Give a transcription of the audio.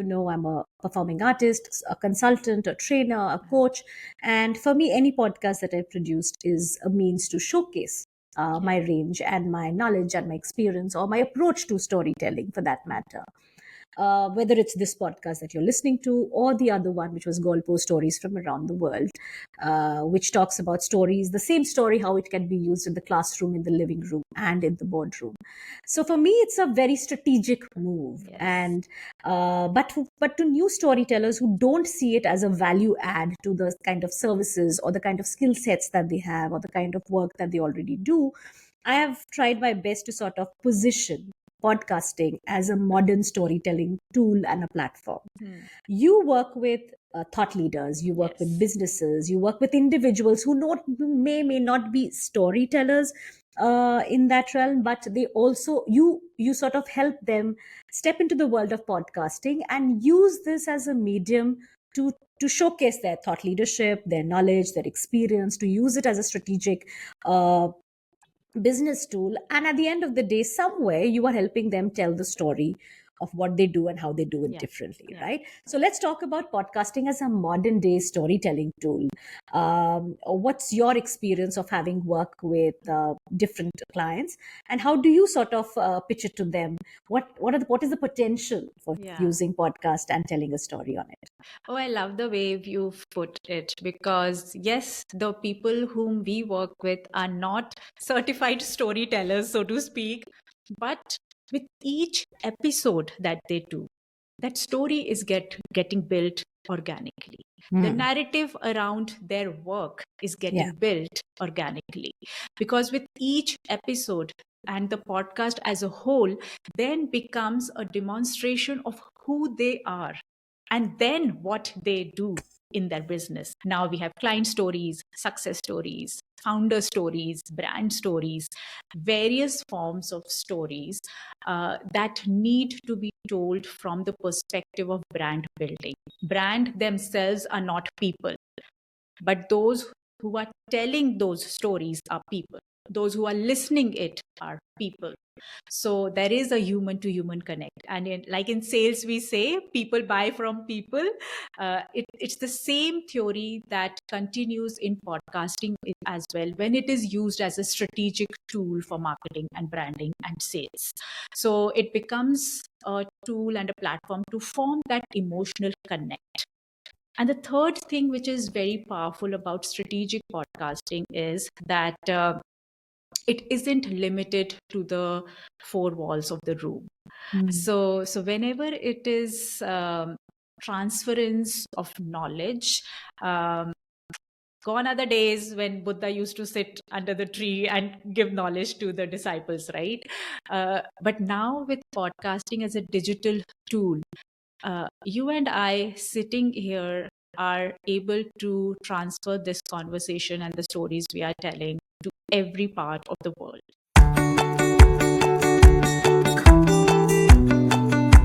you know, I'm a performing artist, a consultant, a trainer, a coach. And for me, any podcast that I've produced is a means to showcase my range and my knowledge and my experience, or my approach to storytelling for that matter. Whether it's this podcast that you're listening to, or the other one, which was Golpo Stories from Around the World, which talks about stories, the same story, how it can be used in the classroom, in the living room, and in the boardroom. So for me, it's a very strategic move. Yes. And but to new storytellers who don't see it as a value add to the kind of services or the kind of skill sets that they have or the kind of work that they already do, I have tried my best to sort of position podcasting as a modern storytelling tool and a platform. You work with thought leaders, you work with businesses, you work with individuals who may not be storytellers in that realm, but they also, you sort of help them step into the world of podcasting and use this as a medium to showcase their thought leadership, their knowledge, their experience, to use it as a strategic business tool. And at the end of the day, somewhere you are helping them tell the story of what they do and how they do it differently, right? So let's talk about podcasting as a modern day storytelling tool. What's your experience of having worked with different clients, and how do you sort of pitch it to them? What is the potential for using podcast and telling a story on it? Oh, I love the way you've put it, because yes, the people whom we work with are not certified storytellers, so to speak, but with each episode that they do, that story is getting built organically. The narrative around their work is getting built organically, because with each episode, and the podcast as a whole then becomes a demonstration of who they are and then what they do in their business. Now we have client stories, success stories, founder stories, brand stories, various forms of stories that need to be told from the perspective of brand building. Brand themselves are not people, but those who are telling those stories are people. Those who are listening it are people. So there is a human to human connect. And like in sales, we say people buy from people. It's the same theory that continues in podcasting as well, when it is used as a strategic tool for marketing and branding and sales. So it becomes a tool and a platform to form that emotional connect. And the third thing, which is very powerful about strategic podcasting, is that it isn't limited to the four walls of the room. So whenever it is transference of knowledge, gone are the days when Buddha used to sit under the tree and give knowledge to the disciples, right? But now with podcasting as a digital tool, you and I sitting here are able to transfer this conversation and the stories we are telling to every part of the world.